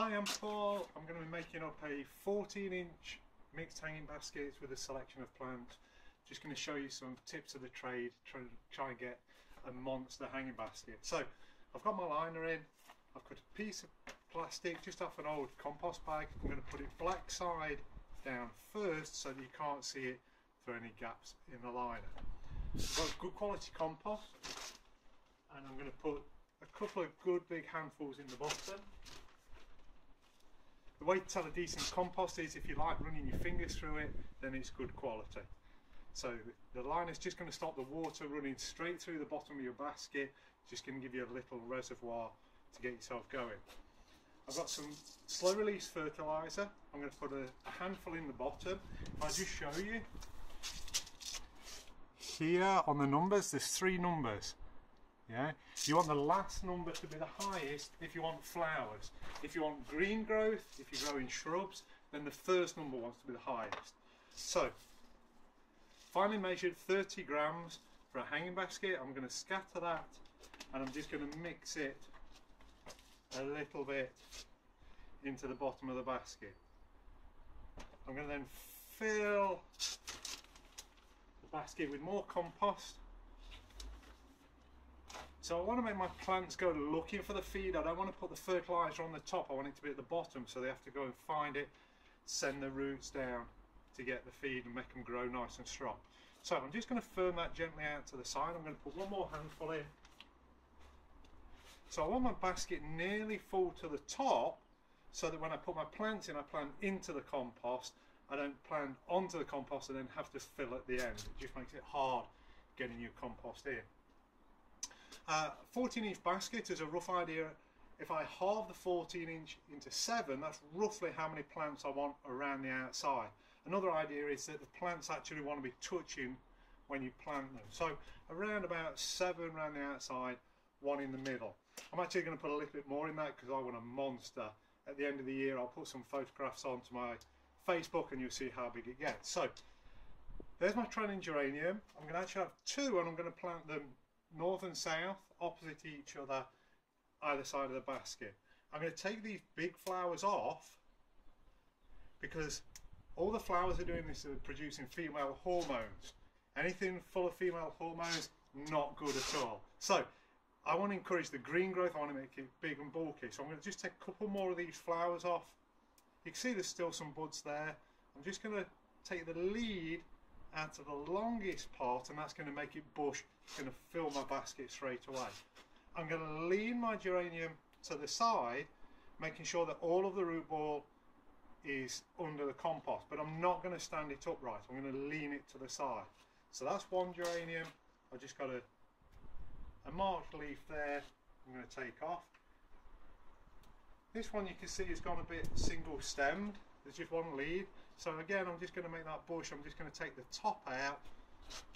Hi, I'm Paul. I'm going to be making up a 14-inch mixed hanging baskets with a selection of plants. Just going to show you some tips of the trade, try and get a monster hanging basket. So I've got my liner in, I've cut a piece of plastic just off an old compost bag. I'm going to put it black side down first so that you can't see it through any gaps in the liner. I've got good quality compost, and I'm going to put a couple of good big handfuls in the bottom. The way to tell a decent compost is if you like running your fingers through it, then it's good quality. So the liner is just going to stop the water running straight through the bottom of your basket, just going to give you a little reservoir to get yourself going. I've got some slow release fertilizer. I'm going to put a handful in the bottom. I'll just show you. Here on the numbers, there's 3 numbers. Yeah, you want the last number to be the highest if you want flowers. If you want green growth, if you're growing shrubs, then the first number wants to be the highest. So, finely measured 30 grams for a hanging basket. I'm going to scatter that, and I'm just going to mix it a little bit into the bottom of the basket. I'm going to then fill the basket with more compost. So I want to make my plants go looking for the feed. I don't want to put the fertilizer on the top, I want it to be at the bottom, so they have to go and find it, send the roots down to get the feed and make them grow nice and strong. So I'm just going to firm that gently out to the side. I'm going to put one more handful in. So I want my basket nearly full to the top, so that when I put my plants in, I plant into the compost. I don't plant onto the compost and then have to fill at the end. It just makes it hard getting your compost in. 14-inch basket is a rough idea. If I halve the 14-inch into 7, that's roughly how many plants I want around the outside. Another idea is that the plants actually want to be touching when you plant them. So around about 7 around the outside, 1 in the middle. I'm actually going to put a little bit more in that because I want a monster. At the end of the year, I'll put some photographs onto my Facebook and you'll see how big it gets. So there's my trailing geranium. I'm going to actually have 2, and I'm going to plant them north and south opposite each other either side of the basket. I'm going to take these big flowers off because all the flowers are doing this are producing female hormones. Anything full of female hormones, not good at all. So I want to encourage the green growth. I want to make it big and bulky, so I'm going to just take a couple more of these flowers off. You can see there's still some buds there. I'm just going to take the lead out of the longest part, and that's going to make it bush. It's going to fill my basket straight away. I'm going to lean my geranium to the side, making sure that all of the root ball is under the compost, but I'm not going to stand it upright. I'm going to lean it to the side. So that's one geranium. I've just got a marked leaf there. I'm going to take off. This one you can see has gone a bit single stemmed. There's just one lead. So again, I'm just going to make that bush. I'm just going to take the top out,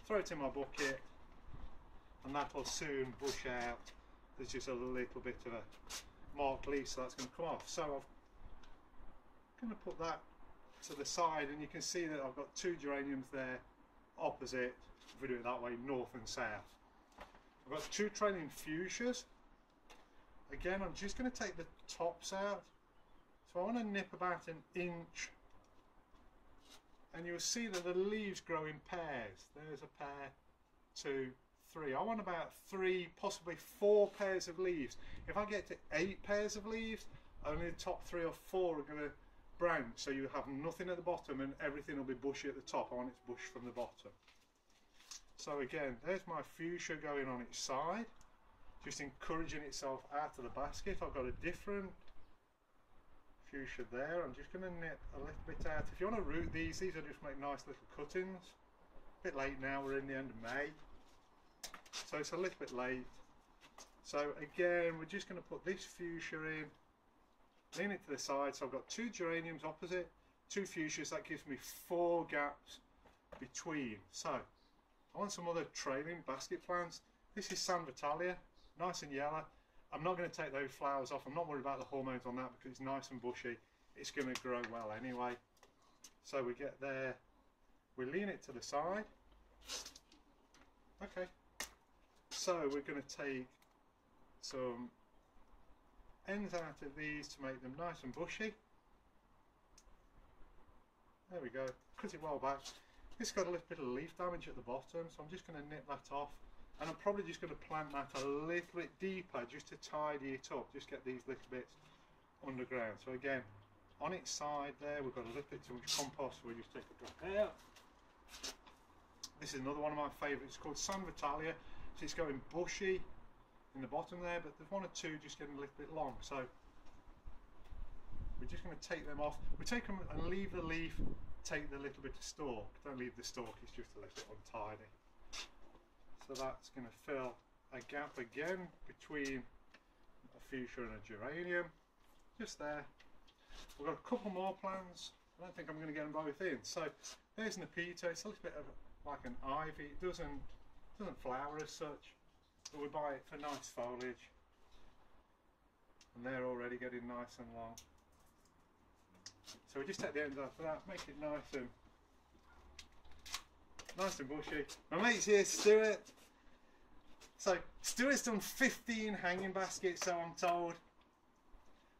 throw it in my bucket, and that will soon bush out. There's just a little bit of a marked leaf, so that's going to come off. So I'm going to put that to the side, and you can see that I've got 2 geraniums there opposite, if we do it that way, north and south. I've got 2 trailing fuchsias. Again, I'm just going to take the tops out. So I want to nip about 1 inch, and you'll see that the leaves grow in pairs. There's a pair, 2, 3. I want about 3, possibly 4 pairs of leaves. If I get to 8 pairs of leaves, only the top 3 or 4 are going to branch, so you have nothing at the bottom and everything will be bushy at the top. I want it to bush from the bottom. So again, there's my fuchsia going on its side, just encouraging itself out of the basket. I've got a different fuchsia there. I'm just going to nip a little bit out. If you want to root these will just make nice little cuttings. A bit late now, we're in the end of May, so it's a little bit late. So again, we're just going to put this fuchsia in, lean it to the side. So I've got 2 geraniums opposite, 2 fuchsias. That gives me 4 gaps between. So I want some other trailing basket plants. This is Santvitalia, nice and yellow. I'm not going to take those flowers off. I'm not worried about the hormones on that because it's nice and bushy. It's going to grow well anyway. So we get there, we lean it to the side. Okay, so we're going to take some ends out of these to make them nice and bushy. There we go, cut it well back. It's got a little bit of leaf damage at the bottom, so I'm just going to nip that off. And I'm probably just going to plant that a little bit deeper just to tidy it up, just get these little bits underground. So again, on its side there, we've got a little bit too much compost, so we just take a drop out. This is another one of my favourites, called Santvitalia. So it's going bushy in the bottom there, but there's one or two just getting a little bit long. So we're just going to take them off. We take them and leave the leaf, take the little bit of stalk. Don't leave the stalk, it's just a little bit untidy. So that's going to fill a gap again between a fuchsia and a geranium. Just there. We've got a couple more plants. I don't think I'm going to get them both in. So there's Nepeta. It's a little bit of like an ivy. It doesn't flower as such, but we buy it for nice foliage. And they're already getting nice and long. So we just take the ends off of that, make it nice and bushy. My mate's here, Stuart. So Stuart's done 15 hanging baskets, so I'm told.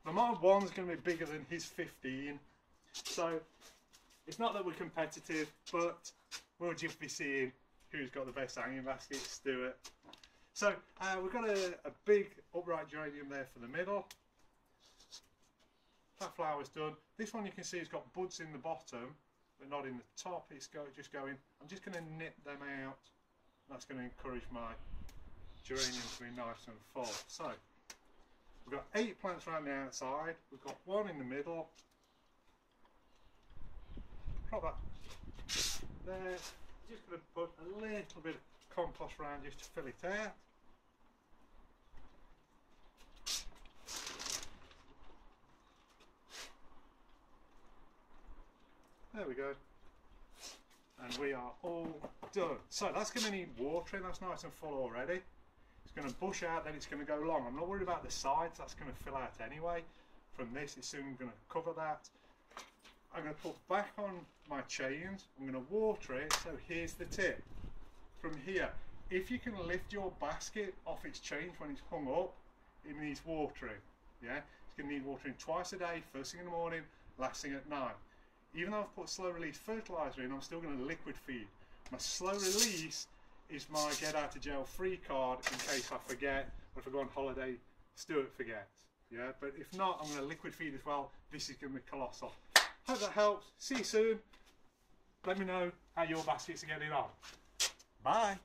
But my one's going to be bigger than his 15. So it's not that we're competitive, but we'll just be seeing who's got the best hanging basket, Stuart. So we've got a big upright geranium there for the middle. That flower's done. This one you can see has got buds in the bottom, but not in the top. It's just going. I'm just going to nip them out. That's going to encourage my geraniums to be nice and full. So we've got 8 plants around the outside. We've got 1 in the middle. Drop that there. Just going to put a little bit of compost around just to fill it out. There we go. And we are all done. So that's going to need watering. That's nice and full already. It's going to bush out, then it's going to go long. I'm not worried about the sides. That's going to fill out anyway. From this, it's soon going to cover that. I'm going to put back on my chains. I'm going to water it. So here's the tip. From here, if you can lift your basket off its chains when it's hung up, it needs watering. Yeah, it's going to need watering twice a day, first thing in the morning, last thing at night. Even though I've put slow release fertilizer in, I'm still going to liquid feed. My slow release is my get out of jail free card in case I forget, or if I go on holiday, Stuart forgets. Yeah, but if not, I'm going to liquid feed as well. This is going to be colossal. Hope that helps. See you soon. Let me know how your baskets are getting on. Bye.